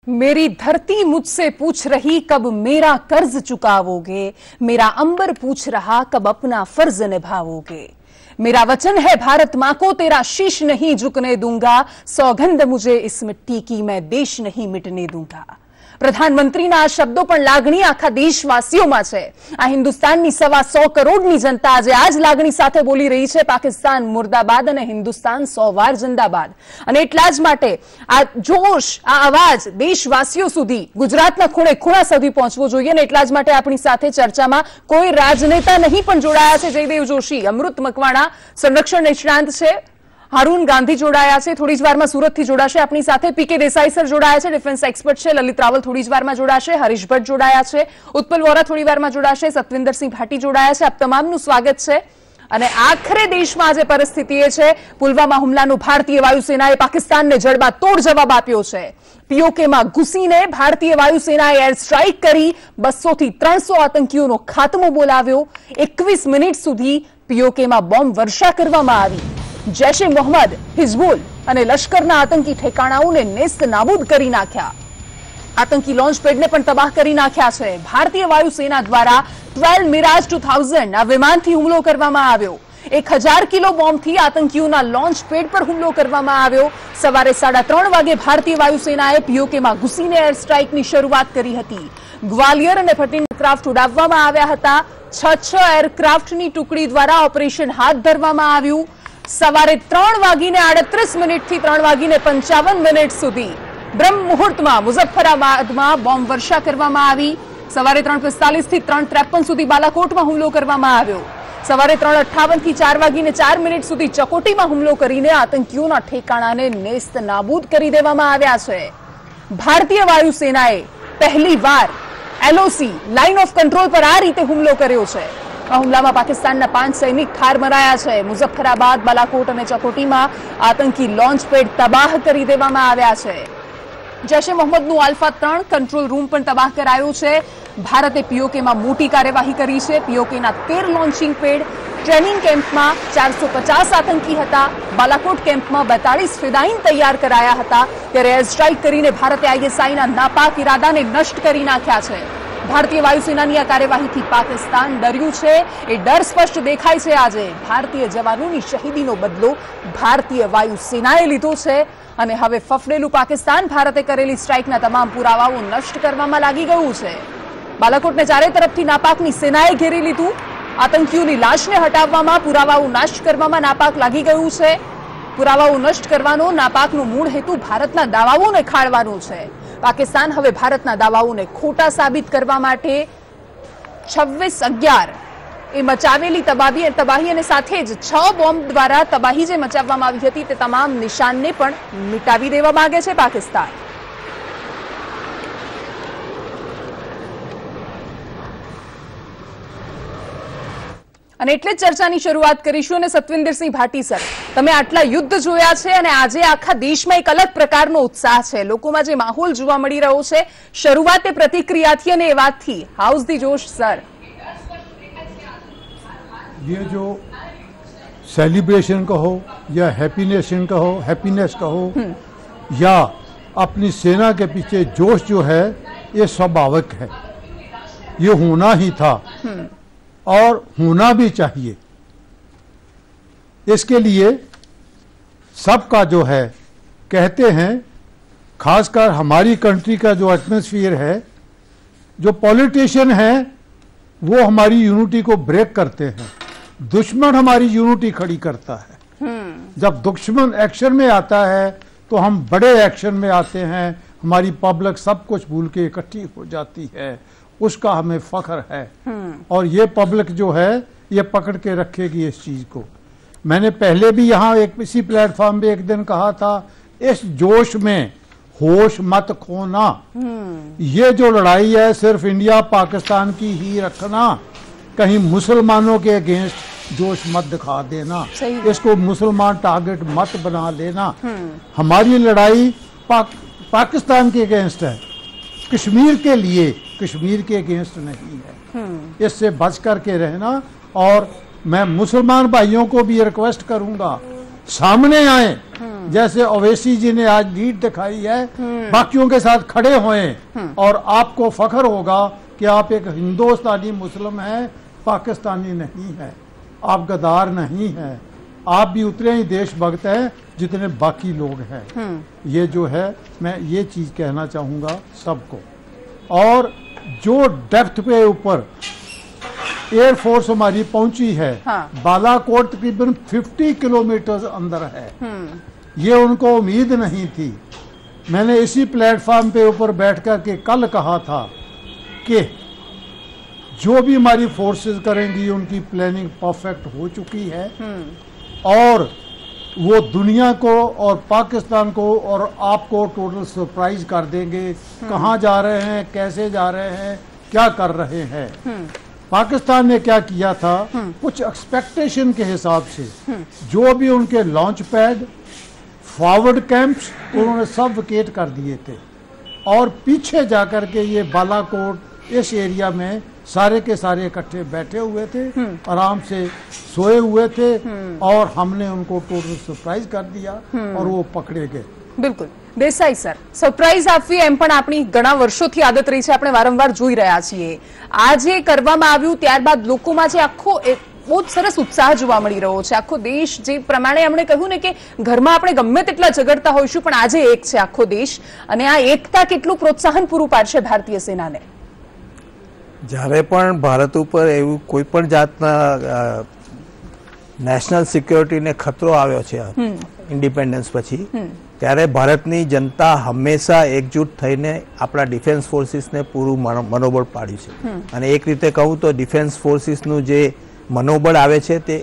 मेरी धरती मुझसे पूछ रही कब मेरा कर्ज चुकावोगे, मेरा अंबर पूछ रहा कब अपना फर्ज निभाओगे। मेरा वचन है भारत मां को तेरा शीश नहीं झुकने दूंगा, सौगंध मुझे इस मिट्टी की मैं देश नहीं मिटने दूंगा। પ્રધાનમંત્રીના આ શબ્દો પણ લાગણી આખા દેશવાસીઓમાં છે। આ હિન્દુસ્તાનની 125 કરોડની જનતા આજે આ જ લાગણી સાથે બોલી રહી છે, પાકિસ્તાન મુર્દાબાદ અને હિન્દુસ્તાન 100 વાર જિંદાબાદ। અને એટલા જ માટે આ જોશ, આ અવાજ દેશવાસીઓ સુધી, ગુજરાતના ખૂણે ખૂણા સુધી પહોંચવો જોઈએ। અને એટલા જ માટે આપણી સાથે ચર્ચામાં કોઈ રાજનેતા નહીં પણ જોડાયા છે। જયદેવ જોશી, અમૃત મકવાણા સંરક્ષણ નિષ્ણાંત છે, हारून गांधी जोड़ाया है, थोड़ी ज वार में सूरत थी जोड़ाशे अपनी साथे। पीके देसाई सर जोड़ाया है, डिफेन्स एक्सपर्ट है। ललित रावल थोड़ी ज वार में जोड़ाशे। हरीश भट्ट जोड़ाया है, उत्पल वोरा थोड़ी वार में जोड़ाशे। सतविंदर सिंह भाटी जोड़ाया है। आप तमामનું સ્વાગત છે। અને આખરે દેશમાં જે પરિસ્થિતિ છે, પુલવામા હુમલાનો ભારતીય વાયુસેનાએ પાકિસ્તાનને જડબાતોડ જવાબ આપ્યો છે। પીઓકેમાં ઘૂસીને ભારતીય વાયુસેનાએ એર સ્ટ્રાઇક કરી 200 થી 300 આતંકીઓનો ખાતમો બોલાવ્યો। 21 મિનિટ સુધી પીઓકેમાં બોમ્બ વર્ષા કરવામાં આવી। जैश ए मोहम्मद, हिजबुल અને લશ્કરના આતંકી ઠેકાણાઓને નેસ્ત નાબૂદ કરી નાખ્યા। આતંકી લોન્ચ પેડને પણ તબાહ કરી નાખ્યા છે। ભારતીય વાયુસેના દ્વારા 12 મિરાજ 2000 આ વિમાનથી હુમલો કરવામાં આવ્યો। 1000 કિલો બોમ્બથી આતંકીઓના લોન્ચ પેડ પર હુમલો કરવામાં આવ્યો। સવારે 3:30 વાગે ભારતીય વાયુસેનાએ પીઓકેમાં ઘૂસીને એર સ્ટ્રાઇકની શરૂઆત કરી હતી। ગ્વાલિયર અને ભટિંડા એરક્રાફ્ટ ઉડાવવામાં આવ્યા હતા। 6 એરક્રાફ્ટની ટુકડી દ્વારા ઓપરેશન હાથ ધરવામાં આવ્યું। સવારે 3:38 થી 3:55 સુધી બ્રહ્મ મુહૂર્તમાં મુઝફ્ફરાબાદમાં બોમ્બ વર્ષા કરવામાં આવી। સવારે 3:45 થી 3:53 સુધી બાલાકોટમાં હુમલો કરવામાં આવ્યો। સવારે 3:58 થી 4:04 સુધી ચકોટીમાં હુમલો કરીને આતંકીઓના ઠેકાણાને નેસ્ત નાબૂદ કરી દેવામાં આવ્યા છે। ભારતીય વાયુસેનાએ પહેલીવાર એલઓસી લાઇન ઓફ કંટ્રોલ પર આ રીતે હુમલો કર્યો છે। આ હુમલામાં પાકિસ્તાનના 5 સૈનિક ઠાર મરાયા છે। મુઝફ્ફરાબાદ, બાલાકોટ અને ચકોટીમાં આતંકી લોન્ચ પેડ તબાહ કરી દેવામાં આવ્યા છે। જૈશ એ મોહમ્મદનું આલ્ફા 3 કંટ્રોલ રૂમ પણ તબાહ કરાયો છે। ભારતે પીઓકેમાં મોટી કાર્યવાહી કરી છે। પીઓકેના 13 લોન્ચિંગ પેડ, ટ્રેનિંગ કેમ્પમાં 450 આતંકી હતા। બાલાકોટ કેમ્પમાં 42 ફિદાઈન તૈયાર કરાયા હતા। ત્યારે એર સ્ટ્રાઇક કરીને ભારતે આઈએસઆઈના નાપાક ઇરાદાને નષ્ટ કરી નાખ્યા છે। ભારતીય વાયુસેનાની આ કાર્યવાહીથી પાકિસ્તાન ડર્યું છે। એ ડર સ્પષ્ટ દેખાય છે। આજે ભારતીય જવાનોની શહીદીનો બદલો ભારતીય વાયુસેનાએ લીધો છે અને હવે ફફડેલું પાકિસ્તાન ભારતે કરેલી સ્ટ્રાઇકના તમામ પુરાવાઓ નષ્ટ કરવામાં લાગી ગયું છે। બાલાકોટને ચારે તરફથી નાપાકની સેનાએ ઘેરી લીધું। આતંકીઓની લાશને હટાવવામાં, પુરાવાઓ નષ્ટ કરવામાં નાપાક લાગી ગયું છે। પુરાવાઓ નષ્ટ કરવાનો નાપાકનો મૂળ હેતુ ભારતના દાવાઓને ખાળવાનો છે। પાકિસ્તાન હવે ભારતના દાવાઓને ખોટા સાબિત કરવા માટે 26/11 એ મચાવેલી તબાહી અને સાથે જ 6 બોમ્બ દ્વારા તબાહી જે મચાવવામાં આવી હતી તે તમામ નિશાનને પણ મિટાવી દેવા માંગે છે પાકિસ્તાન। અને એટલે જ ચર્ચાની શરૂઆત કરીશું। અને સતવિંદરસિંહ ભાટી સર, તમે આટલા યુદ્ધ જોયા છે અને આજે આખા દેશમાં એક અલગ પ્રકારનો ઉત્સાહ છે। લોકોમાં જે માહોલ જોવા મળી રહ્યો છે, શરૂઆતે પ્રતિક્રિયાથી અને એ વાતથી, હાઉસ ધી જોશ સર? ये जो सेलिब्रेशन कहो या हैप्पीनेस कहो या अपनी सेना के पीछे जोश जो है, ये स्वाभाविक है। ये होना ही था और होना भी चाहिए। इसके लिए सबका जो है, कहते हैं खासकर हमारी कंट्री का जो एटमॉस्फेयर है, जो पॉलिटिशियन हैं वो हमारी यूनिटी को ब्रेक करते हैं। दुश्मन हमारी यूनिटी खड़ी करता है। जब दुश्मन एक्शन में आता है तो हम बड़े एक्शन में आते हैं। हमारी पब्लिक सब कुछ भूल के इकट्ठी हो जाती है, उसका हमें फख्र है। और ये पब्लिक जो है, ये पकड़ के रखेगी इस चीज को। मैंने पहले भी यहाँ इसी प्लेटफॉर्म पे एक दिन कहा था, इस जोश में होश मत खोना। ये जो लड़ाई है सिर्फ इंडिया पाकिस्तान की ही रखना, कहीं मुसलमानों के अगेंस्ट जोश मत दिखा देना। इसको मुसलमान टारगेट मत बना लेना। हमारी लड़ाई पाकिस्तान के अगेंस्ट है, कश्मीर के लिए, कश्मीर के अगेंस्ट नहीं है। इससे बच करके रहना। और मैं मुसलमान भाइयों को भी रिक्वेस्ट करूंगा, सामने आए, जैसे ओवैसी जी ने आज लीड दिखाई है, बाकियों के साथ खड़े हुए और आपको फख्र होगा कि आप एक हिंदुस्तानी मुस्लिम हैं, पाकिस्तानी नहीं है, आप गद्दार नहीं है, आप भी उतने ही देशभक्त हैं जितने बाकी लोग हैं। ये जो है, मैं ये चीज कहना चाहूंगा सबको। और जो डेप्थ पे ऊपर एयरफोर्स हमारी पहुंची है, बालाकोट तकरीबन 50 किलोमीटर अंदर है, ये उनको उम्मीद नहीं थी। मैंने इसी प्लेटफॉर्म पे ऊपर बैठ कर के कल कहा था कि जो भी हमारी फोर्सेस करेंगी उनकी प्लानिंग परफेक्ट हो चुकी है और वो दुनिया को और पाकिस्तान को और आपको टोटल सरप्राइज कर देंगे। कहाँ जा रहे हैं, कैसे जा रहे हैं, क्या कर रहे हैं। पाकिस्तान ने क्या किया था, कुछ एक्सपेक्टेशन के हिसाब से जो भी उनके लॉन्च पैड, फॉरवर्ड कैंप्स, उन्होंने सब विकेट कर दिए थे और पीछे जाकर के ये बालाकोट इस एरिया में सारे के सारे इकट्ठे बैठे हुए थे, आराम से सोए हुए थे और हमने उनको टोटल सरप्राइज कर दिया और वो पकड़े गए। बिल्कुल देसाई सर, સરપ્રાઈઝ આપવી એમ પણ આપણી ઘણા વર્ષોથી આદત રહી છે, આપણે વારંવાર જોઈ રહ્યા છીએ। આજે કરવામાં આવ્યું ત્યારબાદ લોકોમાં જે આખો બહુ સરસ ઉત્સાહ જોવા મળી રહ્યો છે। આખો દેશ જે પ્રમાણે એમણે કહ્યું ને કે ઘરમાં આપણે ગમે તેટલા ઝઘડતા હોઈશું પણ આજે એક છે આખો દેશ, અને આ એકતા કેટલું પ્રોત્સાહન પૂરું પાડશે ભારતીય સેનાને। જ્યારે પણ ભારત ઉપર એવું કોઈ પણ જાતના નેશનલ સિક્યોરિટીને ખતરો આવ્યો છે ઇન્ડિપેન્ડન્સ પછી, ત્યારે ભારતની જનતા હંમેશા એકજૂટ થઈને આપણા ડિફેન્સ ફોર્સિસને પૂરું મનોબળ પાડ્યું છે। અને એક રીતે કહું તો ડિફેન્સ ફોર્સિસનું જે મનોબળ આવે છે તે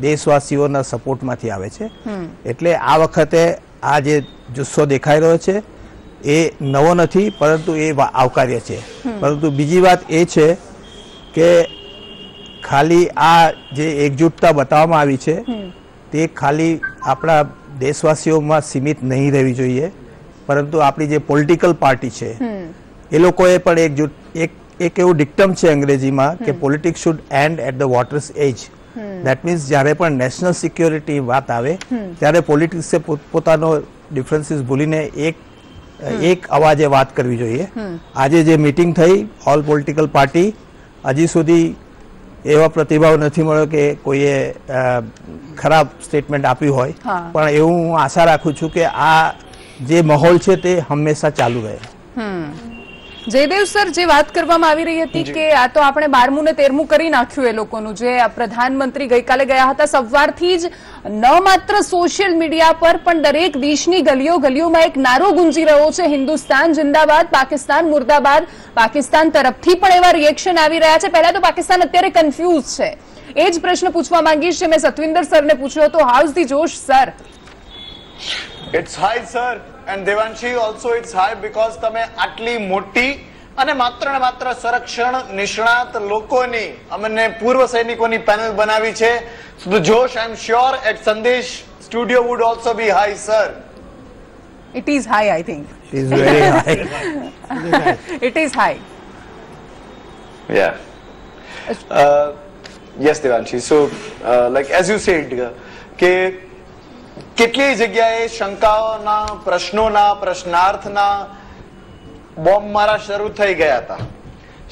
દેશવાસીઓના સપોર્ટમાંથી આવે છે। એટલે આ વખતે આ જે જુસ્સો દેખાઈ રહ્યો છે એ નવો નથી, પરંતુ એ આવકાર્ય છે। પરંતુ બીજી વાત એ છે કે ખાલી આ જે એકજૂટતા બતાવવામાં આવી છે તે ખાલી આપણા દેશવાસીઓમાં સીમિત નહીં રહેવી જોઈએ, પરંતુ આપણી જે પોલિટિકલ પાર્ટી છે એ લોકોએ પણ એકજૂટ એક એવું ડિક્ટમ છે અંગ્રેજીમાં કે politics should end at the water's edge. That means જ્યારે પણ નેશનલ સિક્યોરિટી વાત આવે ત્યારે પોલિટિક્સે પોતાનો ડિફરન્સીસ ભૂલીને એક અવાજે વાત કરવી જોઈએ। આજે જે મીટિંગ થઈ ઓલ પોલિટિકલ પાર્ટી, હજી સુધી એવા પ્રતિભાવ નથી મળ્યો કે કોઈએ ખરાબ સ્ટેટમેન્ટ આપ્યું હોય, પણ એવું હું આશા રાખું છું કે આ જે માહોલ છે તે હંમેશા ચાલુ રહે। જયદેવ સર, જે વાત કરવામાં આવી રહી હતી કે આ તો આપણે 12મું ને 13મું કરી નાખ્યું એ લોકોનું, જે પ્રધાનમંત્રી ગઈકાલે ગયા હતા, સવારથી જ ન માત્ર સોશિયલ મીડિયા પર પણ દરેક દેશની ગલીઓ ગલીઓમાં એક નારો ગુંજી રહ્યો છે, હિન્દુસ્તાન જિંદાબાદ, પાકિસ્તાન મુર્દાબાદ। પાકિસ્તાન તરફથી પણ એવા રિએક્શન આવી રહ્યા છે। પહેલા તો પાકિસ્તાન અત્યારે કન્ફ્યુઝ છે, એ જ પ્રશ્ન પૂછવા માંગીશ જે મેં સતવિંદર સરને પૂછ્યો હતો। How is the Josh sir? It's high, sir, and Devanshi also it's high because તમે આટલી મોટી અને માત્ર ને માત્ર સંરક્ષણ નિષ્ણાત લોકોની અમને પૂર્વ સૈનિકોની પેનલ બનાવી છે। So the Josh, I'm sure at Sandesh studio would also be high, sir. It is high, I think. It is very high. It is high. Yeah. Yes, Devanshi. So, like as you said, કે કેટલી જગ્યાએ શંકાઓના, પ્રશ્નોના, પ્રશ્નાર્થના bomb મારા શરૂ થઈ ગયા હતા।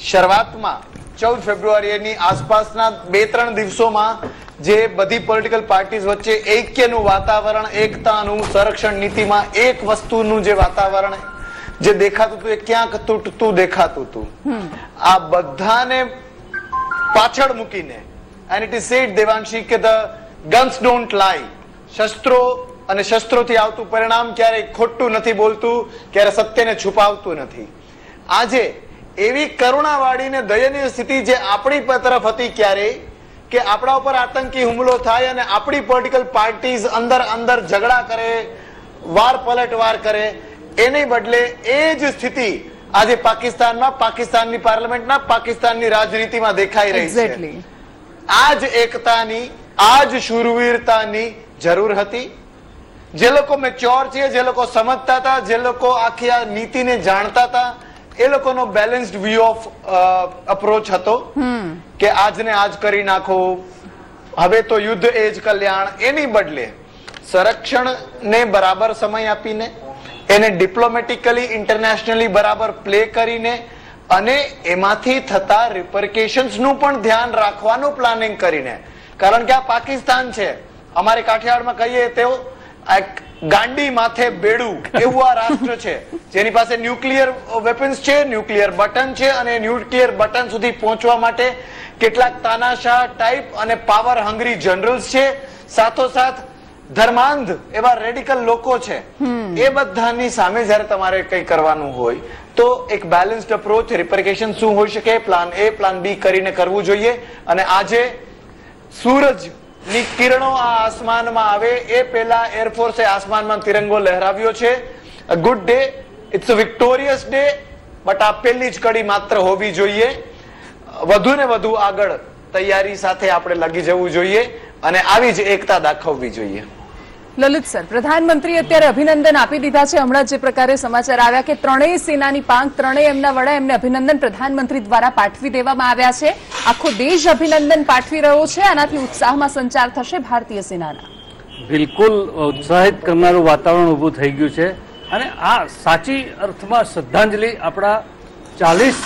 શરૂઆતમાં 14 ફેબ્રુઆરીની આસપાસના 2-3 દિવસોમાં જે બધી પોલિટિકલ પાર્ટીઝ વચ્ચે ઐક્યનું વાતાવરણ, એકતાનું, સંરક્ષણ નીતિમાં એક વસ્તુનું જે વાતાવરણ જે દેખાતું હતું એ ક્યાંક તૂટતું દેખાતું હતું, આ બધાને પાછળ મૂકીને, and it is said, Devanshi, કે the guns don't lie, શસ્ત્રો અને શસ્ત્રોથી આવતું પરિણામ ક્યારે ખોટું નથી બોલતું, ક્યારે સત્યને છુપાવતું નથી। આજે એવી કરુણાવાળી ને દયનીય સ્થિતિ જે આપણી તરફ હતી ક્યારે કે આપણા ઉપર આતંકી હુમલો થાય અને આપણી પોલિટિકલ પાર્ટીઝ અંદર અંદર ઝઘડા કરે, વાર પલટવાર કરે, એની બદલે એ જ સ્થિતિ આજે પાકિસ્તાનમાં, પાકિસ્તાનની પાર્લામેન્ટના, પાકિસ્તાનની રાજનીતિમાં દેખાઈ રહી છે। આ જ એકતાની, આ જ શૂરવીરતાની જરૂર હતી। જે લોકો મેચ્યોર છે, જે લોકો સમજતા હતા, જે લોકો આખી આ નીતિને જાણતા હતા, એ લોકોનો બેલેન્સ્ડ વ્યૂ ઓફ અપ્રોચ હતો કે આજને આજ કરી નાખો, હવે તો યુદ્ધ એ જ કલ્યાણ, એની બદલે સંરક્ષણને બરાબર સમય આપીને, એને ડિપ્લોમેટિકલી ઇન્ટરનેશનલી બરાબર પ્લે કરીને અને એમાંથી થતા રિપરકેશન્સ નું પણ ધ્યાન રાખવાનું પ્લાનિંગ કરીને, કારણ કે આ પાકિસ્તાન છે, અમારે કાઠિયાવાડમાં કહીએ તેઓ ગાંડી માથે બેડું એવું આ રાષ્ટ્ર છે જેની પાસે ન્યુક્લિયર વેપન્સ છે, ન્યુક્લિયર બટન છે, અને ન્યુક્લિયર બટન સુધી પહોંચવા માટે કેટલાક તાનાશાહ ટાઈપ અને પાવર હંગ્રી જનરલ્સ છે, સાથોસાથ ધર્માંધ એવા રેડિકલ લોકો છે. એ બધાની સામે જયારે તમારે કંઈ કરવાનું હોય તો એક બેલેન્સ્ડ અપ્રોચ, રિપરકેશન શું હોઈ શકે, પ્લાન એ પ્લાન બી કરીને કરવું જોઈએ. અને આજે સૂરજ ની કિરણો આ આસમાનમાં આવે એ પહેલા એરફોર્સે આસમાનમાં તિરંગો લહેરાવ્યો છે. A good day, it's a victorious day, but આ પહેલી જ કડી માત્ર હોવી જોઈએ. વધુ ને વધુ આગળ તૈયારી સાથે આપણે લાગી જવું જોઈએ અને આવી જ એકતા દાખવવી જોઈએ. લલિત સર, પ્રધાનમંત્રી અત્યારે અભિનંદન આપી દીધા છે. હમણાં જે પ્રકારે સમાચાર આવ્યા કે ત્રણેય સેનાની પાંખ, ત્રણેય એમના વડા, એમને અભિનંદન પ્રધાનમંત્રી દ્વારા પાઠવી દેવામાં આવ્યા છે. આખો દેશ અભિનંદન પાઠવી રહ્યો છે. આનાથી ઉત્સાહમાં સંચાર થશે ભારતીય સેનાના. બિલકુલ ઉત્સાહિત કરનારું વાતાવરણ ઊભું થઈ ગયું છે અને આ સાચી અર્થમાં શ્રદ્ધાંજલિ આપણા 40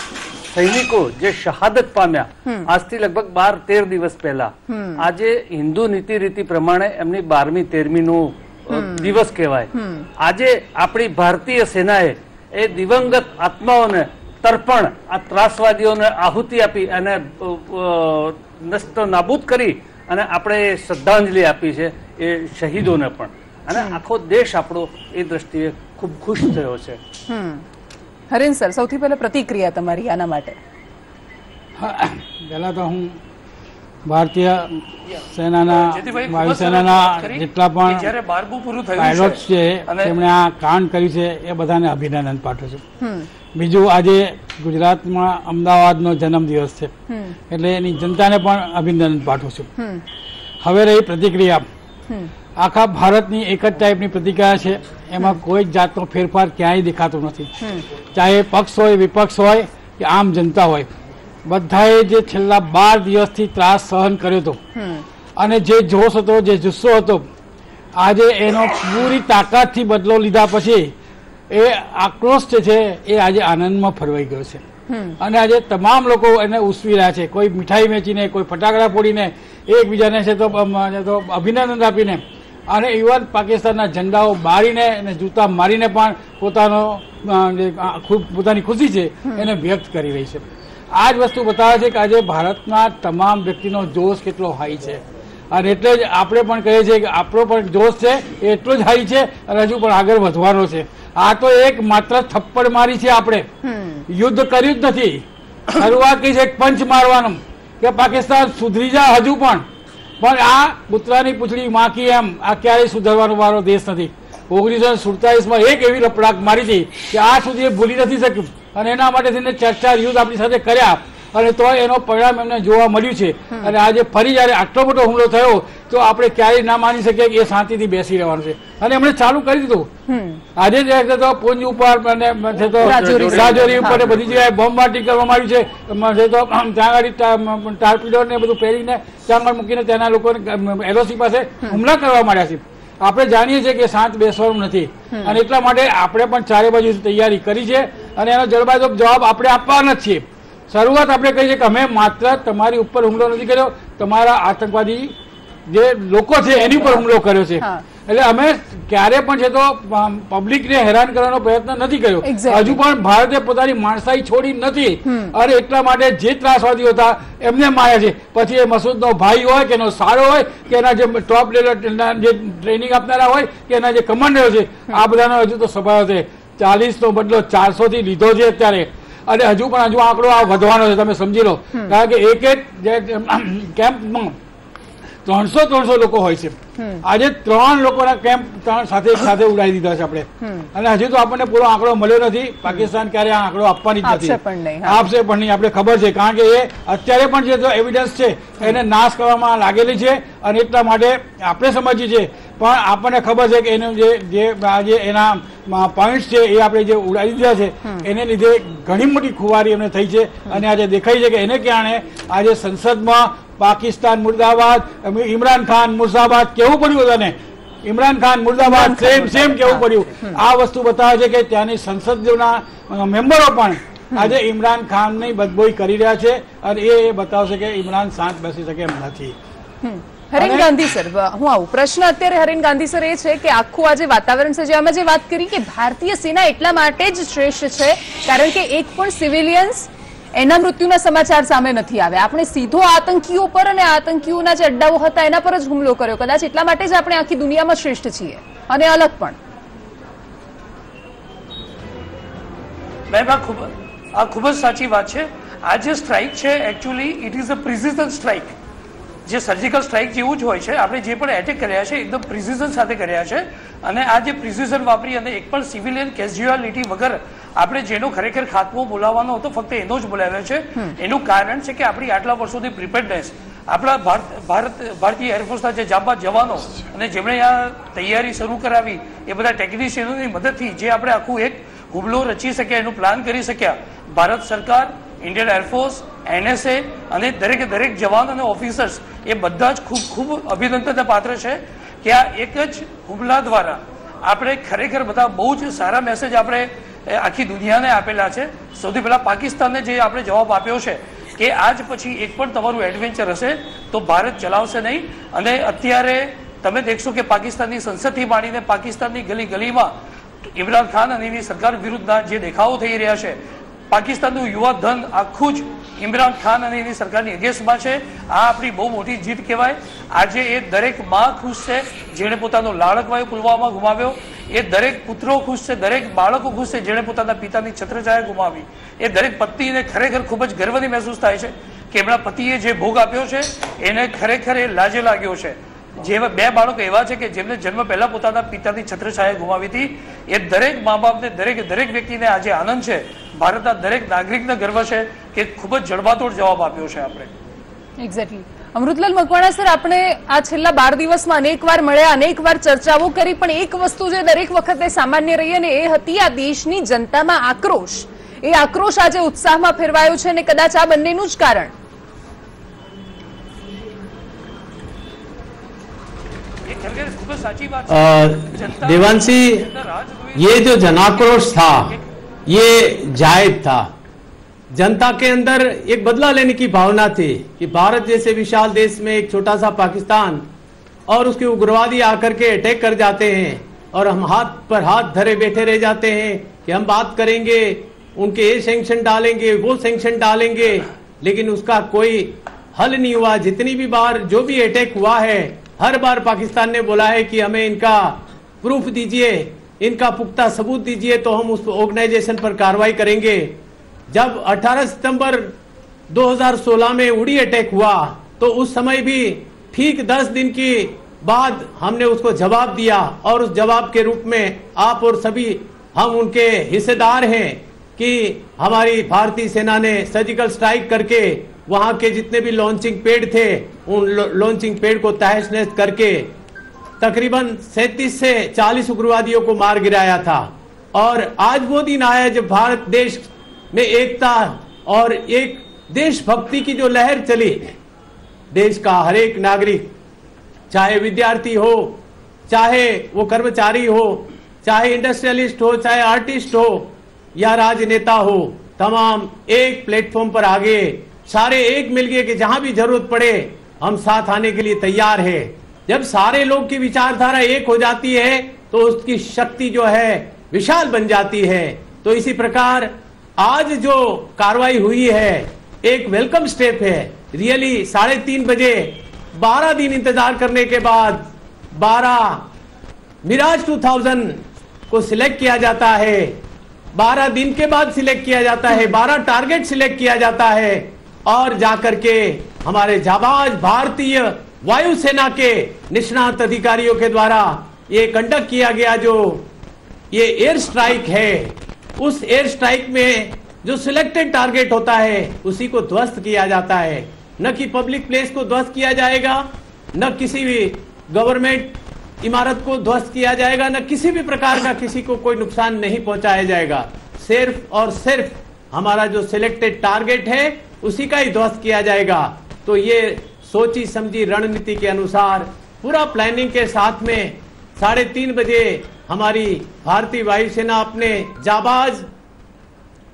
સૈનિકો જે શહાદત પામ્યા આજથી લગભગ 12-13 દિવસ પહેલા, આજે હિન્દુ નીતિ રીતિ પ્રમાણે એમની 12મી 13મી નો દિવસ કહેવાય. આજે આપણી ભારતીય સેનાએ એ દિવંગત આત્માઓને તર્પણ, આ ત્રાસવાદીઓને આહુતિ આપી અને નષ્ટ નાબૂદ કરી અને આપણે શ્રદ્ધાંજલિ આપી છે એ શહીદોને પણ. અને આખો દેશ આપણો એ દ્રષ્ટિએ ખૂબ ખુશ થયો છે. હરેન સર, સૌથી પહેલા પ્રતિક્રિયા તમારી આના માટે. પહેલા તો હું ભારતીય સેનાના, વાયુસેનાના જેટલા પણ પાયલોટ છે તેમણે આ કાંડ કર્યું છે એ બધાને અભિનંદન પાઠવું છું. બીજું, આજે ગુજરાતમાં અમદાવાદનો જન્મદિવસ છે એટલે એની જનતાને પણ અભિનંદન પાઠવું છું. હવે રહી પ્રતિક્રિયા, આખા ભારતની એક જ ટાઈપની પ્રતિક્રિયા છે, એમાં કોઈ જાતનો ફેરફાર ક્યાંય દેખાતો નથી. ચાહે પક્ષ હોય, વિપક્ષ હોય કે આમ જનતા હોય, બધાએ જે છેલ્લા 12 દિવસથી ત્રાસ સહન કર્યો હતો અને જે જોશ હતો, જે જુસ્સો હતો, આજે એનો પૂરી તાકાતથી બદલો લીધા પછી એ આક્રોશ જે છે એ આજે આનંદમાં ફરવાઈ ગયો છે. અને આજે તમામ લોકો એને ઉસવી રહ્યા છે. કોઈ મીઠાઈ વેચીને, કોઈ ફટાકડા ફોડીને, એકબીજાને છે તો અભિનંદન આપીને, અને ઇવન પાકિસ્તાનના ઝંડાઓ બાળીને અને જૂતા મારીને પણ પોતાની ખુશી છે એને વ્યક્ત કરી રહી છે. આ જ વસ્તુ બતાવે છે કે આજે ભારતના તમામ વ્યક્તિનો જોશ કેટલો હાઈ છે. અને એટલે જ આપણે પણ કહીએ છીએ કે આપણો પણ જોશ છે એ એટલો જ હાઈ છે અને હજુ પણ આગળ વધવાનો છે. આ તો એક માત્ર થપ્પડ મારી છે, આપણે યુદ્ધ કર્યું જ નથી. શરૂઆત કરી છે એક પંચ મારવાનો કે પાકિસ્તાન સુધરી જાય હજુ પણ આ કૂતરાની પૂંછડી માખી એમ આ ક્યારેય સુધારવાનો વાળો દેશ નથી. 1947માં એક એવી રપડાક મારી હતી કે આ સુધી એ ભૂલી નથી શક્યું અને એના માટે થઈને 4 યુદ્ધ આપણી સાથે કર્યા અને તો એનો પરિણામ એમને જોવા મળ્યું છે. અને આજે ફરી જયારે આટલો મોટો હુમલો થયો તો આપણે ક્યારેય ના માની શકીએ કે એ શાંતિથી બેસી રહેવાનું છે. અને એમણે ચાલુ કરી દીધું. આજે તો પુંજ ઉપર અને રાજૌરી ઉપર બધી જગ્યાએ બોમ્બબાર્ડિંગ કરવામાં આવ્યું છે. તો ત્યાં આગળ ટાર્પિડો ને બધું પહેરીને ત્યાં આગળ મૂકીને તેના લોકોને એલઓસી પાસે હુમલા કરવા માંડ્યા છે. આપણે જાણીએ છીએ કે શાંત બેસવાનું નથી અને એટલા માટે આપણે પણ ચારે બાજુ તૈયારી કરી છે અને એનો જવાબ આપણે આપવાના જ છીએ. શરૂઆત આપણે કહી છે કે અમે માત્ર તમારી ઉપર હુમલો નથી કર્યો, તમારા આતંકવાદી જે લોકો છે એની ઉપર હુમલો કર્યો છે. એટલે અમે ક્યારે પણ છે તો પબ્લિકને હેરાન કરવાનો પ્રયત્ન નથી કર્યો. હજુ પણ ભારતે પોતાની માણસાઈ છોડી નથી અને એટલા માટે જે ત્રાસવાદીઓ હતા એમને માર્યા છે. પછી એ મસૂદનો ભાઈ હોય કે એનો સારો હોય કે એના જે ટોપ લેવલ જે ટ્રેનિંગ આપનારા હોય કે એના જે કમાન્ડરો છે, આ બધાનો હજુ તો સ્વભાવ છે. 40નો બદલો 400 થી લીધો છે અત્યારે અને હજુ આંકડો આ વધવાનો છે. તમે સમજી લો, કારણ કે એક કેમ્પમાં 300 લોકો હોય છે. આજે 3 લોકોના કેમ્પ સાથે ઉડાવી દીધા છે આપણે. અને હજુ તો આપણને પૂરો આંકડો મળ્યો નથી. પાકિસ્તાન ક્યારે આ આંકડો આપવાની જ નથી, આપશે પણ નહીં, આપણે ખબર છે. કારણ કે એ અત્યારે પણ જે એવિડન્સ છે એને નાશ કરવામાં લાગેલી છે અને એટલા માટે આપણે સમજીએ છીએ. પણ આપણને ખબર છે કે એનું જે એના પોઈન્ટ છે એ આપણે જે ઉડાવી દીધા છે એને લીધે ઘણી મોટી ખુવારી એમને થઈ છે. અને આજે દેખાય છે કે એને કારણે આજે સંસદમાં પાકિસ્તાન મુર્દાબાદ, ઇમરાન ખાન મુર્દાબાદ કેવું પડ્યું બધાને. ઇમરાન ખાન મુર્દાબાદ સેમ કેવું પડ્યું. આ વસ્તુ બતાવે છે કે ત્યાંની સંસદના મેમ્બરો પણ આજે ઇમરાન ખાનની બદબોઈ કરી રહ્યા છે અને એ બતાવશે કે ઇમરાન શાંત બેસી શકે એમ નથી. હરેન ગાંધી સર, હું આવું પ્રશ્ન અત્યારે હરેન ગાંધી સર એ છે કે આખું આજે વાતાવરણ છે, જે અમે જે વાત કરી કે ભારતીય સેના એટલા માટે જ શ્રેષ્ઠ છે કારણ કે એક પણ સિવિલિયન્સ એના મૃત્યુના સમાચાર સામે નથી આવ્યા. આપણે સીધો આતંકીઓ પર અને આતંકીઓના જે અડ્ડાઓ હતા એના પર જ હુમલો કર્યો. કદાચ એટલા માટે જ આપણે આખી દુનિયામાં શ્રેષ્ઠ છીએ અને અલગ પણ. આ ખૂબ જ સાચી વાત છે. આ જે સ્ટ્રાઇક છે actually it is a precision strike. જે સર્જિકલ સ્ટ્રાઇક જેવું જ હોય છે. આપણે જે પણ એટેક કર્યા છે એકદમ પ્રિસિઝન સાથે કર્યા છે અને આ જે પ્રિસિઝન વાપરી અને એક પણ સિવિલિયન કેઝ્યુઆલિટી વગર આપણે જેનો ખરેખર ખાત્મો બોલાવવાનો હતો ફક્ત એનો જ બોલાવ્યો છે. એનું કારણ છે કે આપણી આટલા વર્ષોની પ્રિપેરનેસ, આપણા ભારતીય એરફોર્સના જે જાંબાઝ જવાનો અને જેમણે આ તૈયારી શરૂ કરાવી એ બધા ટેકનિશિયનોની મદદથી જે આપણે આખું એક હુમલો રચી શક્યા, એનું પ્લાન કરી શક્યા. ભારત સરકાર, ઇન્ડિયન એરફોર્સ, NSA અને દરેક જવાન અને ઓફિસર્સ એ બધા જ ખૂબ અભિનંદનના પાત્ર છે કે આ એક જ હુમલા દ્વારા આપણે ખરેખર બધા બહુ જ સારા મેસેજ આપણે આખી દુનિયાને આપેલા છે. સૌથી પહેલા પાકિસ્તાનને જે આપણે જવાબ આપ્યો છે કે આજ પછી એક પણ તમારું એડવેન્ચર હશે તો ભારત ચલાવશે નહીં. અને અત્યારે તમે દેખશો કે પાકિસ્તાનની સંસદથી માંડીને પાકિસ્તાનની ગલીમાં ઇમરાન ખાન અને એની સરકાર વિરુદ્ધના જે દેખાવો થઈ રહ્યા છે, પાકિસ્તાનનું યુવા ધન આખું જ ઇમરાન ખાન અને એની સરકારની અગેન્સ્ટમાં છે. આ આપણી બહુ મોટી જીત કહેવાય. આજે એ દરેક માં ખુશ છે જેણે પોતાનો લાડકવાયો પુલવામામાં ગુમાવ્યો, એ દરેક પુત્રો ખુશ છે, દરેક બાળકો ખુશ છે જેણે પોતાના પિતાની છત્રછાયા ગુમાવી. એ દરેક પત્નીને ખરેખર ખૂબ જ ગર્વની મહેસૂસ થાય છે કે એમના પતિએ જે ભોગ આપ્યો છે એને ખરેખર એ લાજે લાગ્યો છે. જેવા બે બાળકો એવા છે કે જેમને જન્મ પહેલા પોતાના પિતાની છત્રછાયા ગુમાવી હતી. એ દરેક મા બાપને દરેક વ્યક્તિને આજે આનંદ છે. ભારતના દરેક નાગરિકને ગર્વ છે કે ખૂબ જ જડબાતોડ જવાબ આપ્યો છે આપણે. એક્ઝેક્ટલી. અમૃતલાલ મકવાણા સર, આપણે આ છેલ્લા 12 દિવસમાં અનેકવાર મળ્યા, અનેકવાર ચર્ચાઓ કરી, પણ એક વસ્તુ જે દરેક વખતે સામાન્ય રહી અને એ હતી આ દેશની જનતામાં આક્રોશ. એ આક્રોશ આજે ઉત્સાહમાં ફેરવાયો છે અને કદાચ આ બંનેનું જ કારણ. देवांशी, ये जो जनाक्रोश था ये जायज था. जनता के अंदर एक बदला लेने की भावना थी कि भारत जैसे विशाल देश में एक छोटा सा पाकिस्तान और उसके उग्रवादी आकर के अटैक कर जाते हैं और हम हाथ पर हाथ धरे बैठे रह जाते हैं कि हम बात करेंगे, उनके ये सैंक्शन डालेंगे, वो सैंक्शन डालेंगे, लेकिन उसका कोई हल नहीं हुआ. जितनी भी बार जो भी अटैक हुआ है हर बार पाकिस्तान ने बोला है कि हमें इनका प्रूफ दीजिए, इनका पुख्ता सबूत दीजिए तो हम उस ऑर्गेनाइजेशन पर कार्रवाई करेंगे. जब 18 सितंबर 2016 में उड़ी अटैक हुआ तो उस समय भी ठीक 10 दिन के बाद हमने उसको जवाब दिया और उस जवाब के रूप में आप और सभी हम उनके हिस्सेदार हैं कि हमारी भारतीय सेना ने सर्जिकल स्ट्राइक करके वहां के जितने भी लॉन्चिंग पैड थे उन लॉन्चिंग पैड को तहस नहस करके तकरीबन 37 से 40 उग्रवादियों को मार गिराया था. और आज वो दिन आया जब भारत देश में एकता और एक देशभक्ति की जो लहर चली. देश का हर एक नागरिक, चाहे विद्यार्थी हो, चाहे वो कर्मचारी हो, चाहे इंडस्ट्रियलिस्ट हो, चाहे आर्टिस्ट हो या राजनेता हो, तमाम एक प्लेटफॉर्म पर आ गए. सारे एक मिल गए कि जहां भी जरूरत पड़े हम साथ आने के लिए तैयार है. जब सारे लोग की विचारधारा एक हो जाती है तो उसकी शक्ति जो है विशाल बन जाती है. तो इसी प्रकार आज जो कार्रवाई हुई है एक वेलकम स्टेप है. रियली 3:30 बजे 12 दिन इंतजार करने के बाद 12 मिराज 2000 को सिलेक्ट किया जाता है. 12 दिन के बाद सिलेक्ट किया जाता है, 12 टारगेट सिलेक्ट किया जाता है और जाकर के हमारे जाबाज भारतीय वायुसेना के निष्णात अधिकारियों के द्वारा ये कंडक्ट किया गया जो ये एयर स्ट्राइक है. उस एयर स्ट्राइक में जो सिलेक्टेड टारगेट होता है उसी को ध्वस्त किया जाता है. न कि पब्लिक प्लेस को ध्वस्त किया जाएगा, न किसी भी गवर्नमेंट इमारत को ध्वस्त किया जाएगा, न किसी भी प्रकार का किसी को कोई नुकसान नहीं पहुंचाया जाएगा. सिर्फ और सिर्फ हमारा जो सिलेक्टेड टारगेट है उसी का ही ध्वस्त किया जाएगा. तो ये सोची समझी रणनीति के अनुसार पूरा प्लानिंग के साथ में 3:30 बजे हमारी भारतीय वायुसेना अपने जाबाज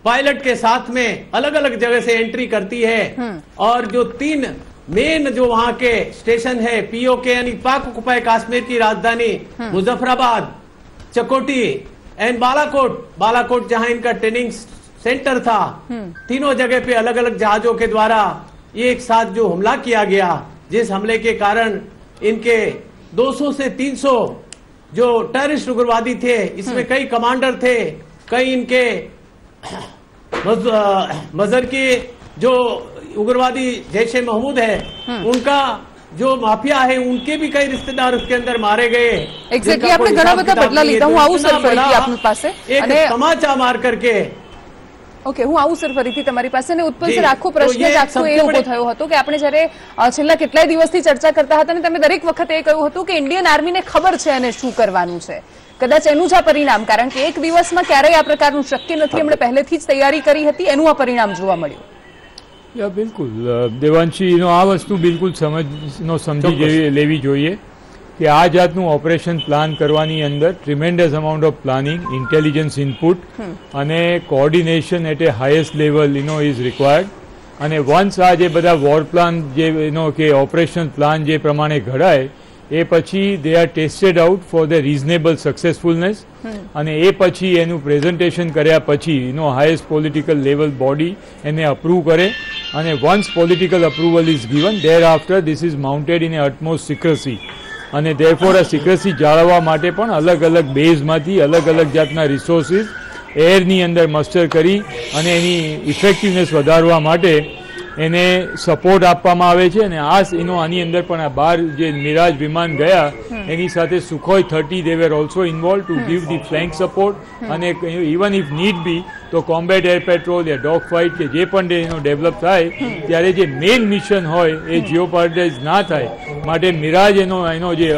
पायलट के साथ में अलग अलग जगह से एंट्री करती है और जो 3 मेन जो वहां के स्टेशन है पीओके यानी पाक ऑक्युपाई कश्मीर की राजधानी मुजफ्फराबाद, चकोटी एंड बालाकोट जहां इनका ट्रेनिंग सेंटर था, तीनों जगह पे अलग अलग जहाजों के द्वारा एक साथ जो हमला किया गया, जिस हमले के कारण इनके 200 से 300 जो टेररिस्ट उग्रवादी थे, इसमें कई कमांडर थे, कई इनके मजहर की जो उग्रवादी जैशे महमूद है उनका जो माफिया है उनके भी कई रिश्तेदार उसके अंदर मारे गए। एग्जैक्टली आपने घणा બધા બદલા લીધા। હું આવું સર ફરીથી આપની પાસે અને તમાચા માર करके ઓકે હું આવું સર ફરીથી તમારી પાસે ને ઉત્પલ સર આખો પ્રશ્ન જ આખો એ ઉભો થયો હતો કે આપણે જ્યારે છેલ્લા કેટલાય દિવસથી ચર્ચા કરતા હતા અને તમે દરેક વખતે એ કહ્યું હતું કે ઇન્ડિયન આર્મીને ખબર છે અને શું કરવાનું છે, કદાચ એનું જ આ પરિણામ, કારણ કે એક દિવસમાં ક્યારેય આ પ્રકારનું શક્ય નથી, એમણે પહેલેથી જ તૈયારી કરી હતી, એનું આ પરિણામ જોવા મળ્યું। બિલકુલ દેવાંશી, આ વસ્તુ બિલકુલ સમજી લેવી જોઈએ કે આ જાતનું ઓપરેશન પ્લાન કરવાની અંદર tremendous amount of planning, intelligence input અને coordination at the highest level is required. અને વન્સ આ જે બધા વોર પ્લાન જે કે ઓપરેશન પ્લાન જે પ્રમાણે ઘડાય એ પછી they are tested out for the reasonable successfulness અને એ પછી એનું પ્રેઝન્ટેશન કર્યા પછી હાઈએસ્ટ પોલિટિકલ લેવલ બોડી એને અપ્રૂવ કરે અને once political approval is given thereafter this is mounted in utmost secrecy અને ધેરફોર આ સિક્રસી જાળવવા માટે પણ અલગ અલગ બેઝમાંથી અલગ અલગ જાતના રિસોર્સિસ એરની અંદર મસ્ટર કરી અને એની ઇફેક્ટિવનેસ વધારવા માટે એને સપોર્ટ આપવામાં આવે છે અને આની અંદર પણ આ 12 જે મિરાજ વિમાન ગયા એની સાથે Sukhoi 30 they were also involve to give the flank support અને ઇવન ઇફ નીડ બી તો કોમ્બેટ એર પેટ્રોલ યા ડોગ ફાઇટ કે જે પણ ડેવલપ થાય ત્યારે જે મેઇન મિશન હોય એ જીઓપોલિટાઇઝ ના થાય માટે મિરાજ એનો જે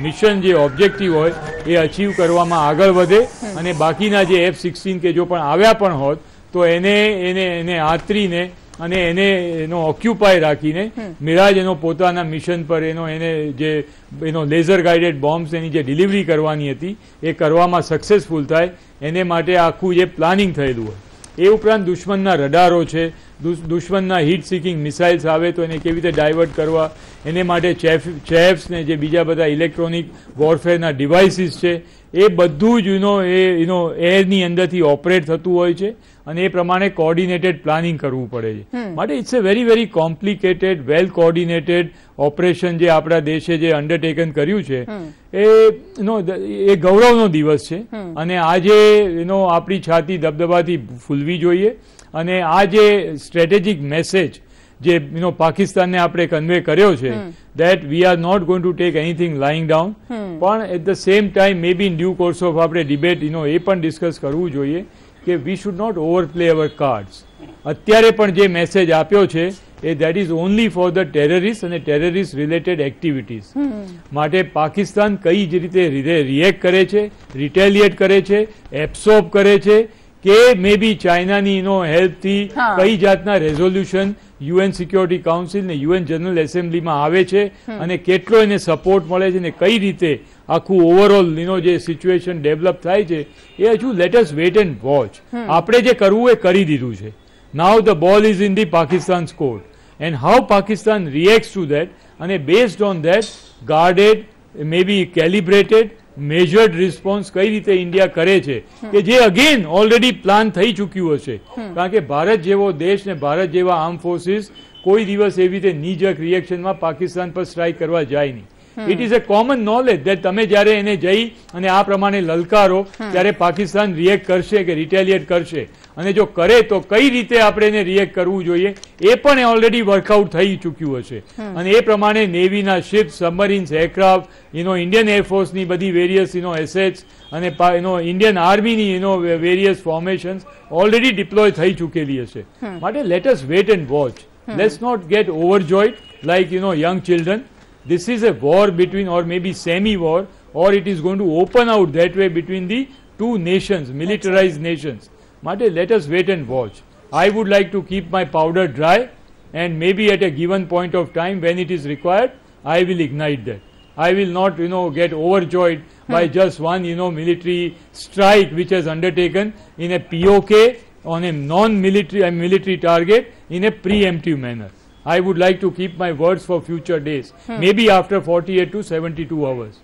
મિશન જે ઓબ્જેક્ટિવ હોય એ અચીવ કરવામાં આગળ વધે અને બાકીના જે F-16 કે જો પણ આવ્યા પણ હોત તો એને આતરીને અને એનો ઓક્યુપાય રાખીને મિરાજ પોતાના મિશન પર એને જે લેઝર ગાઇડેડ બોમ્બ્સ એની જે ડિલિવરી કરવાની હતી એ કરવામાં સક્સેસફુલ થાય એને માટે આખું જે પ્લાનિંગ થયેલું હોય। એ ઉપરાંત દુશ્મનના રડારો છે, દુશ્મનના હીટ સિકિંગ મિસાઇલ્સ આવે તો એને કેવી રીતે ડાયવર્ટ કરવા, એને માટે ચેફ્સ ને જે બીજા બધા ઇલેક્ટ્રોનિક વોરફેરના ડિવાઇસીસ છે એ બધું જ એરની અંદરથી ઓપરેટ થતું હોય છે અને એ પ્રમાણે કોઓર્ડિનેટેડ પ્લાનિંગ કરવું પડે છે માટે it's a very very complicated well coordinated operation જે આપણા દેશે જે અંડરટેકન કર્યું છે એ ગૌરવનો દિવસ છે અને આજે આપણી છાતી દબદબાથી ફૂલવી જોઈએ અને આ જે સ્ટ્રેટેજિક મેસેજ જે પાકિસ્તાનને આપણે કન્વે કર્યો છે that we are not going to take anything lying down પણ at the same time maybe in due course of આપણે ડિબેટ એ પણ ડિસ્કસ કરવું જોઈએ કે we should not overplay our cards। અત્યારે પણ જે મેસેજ આપ્યો છે એ that is only for the terrorists અને terrorist related activities માટે પાકિસ્તાન કઈ જ રીતે રિએક્ટ કરે છે, રિટેલિએટ કરે છે, એબ્સોર્બ કરે છે કે મે બી ચાઇનાની હેલ્પથી કઈ જાતના રેઝોલ્યુશન યુએન સિક્યોરિટી કાઉન્સિલ ને યુએન જનરલ એસેમ્બલીમાં આવે છે અને કેટલો એને સપોર્ટ મળે છે ને કઈ રીતે આખું ઓવરઓલ જે સિચ્યુએશન ડેવલપ થાય છે એ હજુ let us wait and watch. આપણે જે કરવું એ કરી દીધું છે। Now the ball is in the Pakistan court and how Pakistan reacts to that અને based on that guarded may be calibrated measured response કઈ રીતે ઇન્ડિયા કરે છે કે જે અગેન ઓલરેડી પ્લાન થઈ ચૂક્યું હશે કારણ કે ભારત જેવો દેશ ને ભારત જેવા આર્મ ફોર્સિસ કોઈ દિવસ એવી રીતે નીજક રિએક્શનમાં પાકિસ્તાન પર સ્ટ્રાઇક કરવા જાય નહીં। It is a common knowledge that તમે જ્યારે એને જઈ અને આ પ્રમાણે લલકારો ત્યારે પાકિસ્તાન રિએક્ટ કરશે કે રિટેલિએટ કરશે અને જો કરે તો કઈ રીતે આપણે એને રિએક્ટ કરવું જોઈએ એ પણ ઓલરેડી વર્કઆઉટ થઈ ચૂક્યું હશે અને એ પ્રમાણે નેવીના શિપ, સબમરીન્સ, એરક્રાફ્ટ ઇન્ડિયન એરફોર્સની બધી વેરિયસ એસેટ્સ અને ઇન્ડિયન આર્મીની વેરિયસ ફોર્મેશન્સ ઓલરેડી ડિપ્લોય થઈ ચૂકેલી હશે માટે let us wait and watch. Let's not get overjoyed like young children. This is a war between or maybe semi-war or it is going to open out that way between the two nations, militarized nations. Mate, let us wait and watch. I would like to keep my powder dry and maybe at a given point of time when it is required, I will ignite that. I will not, get overjoyed by just one, military strike which has undertaken in a POK on a non-military and military target in a preemptive manner. I would like to keep my words for future days, maybe after 48 to 72 hours.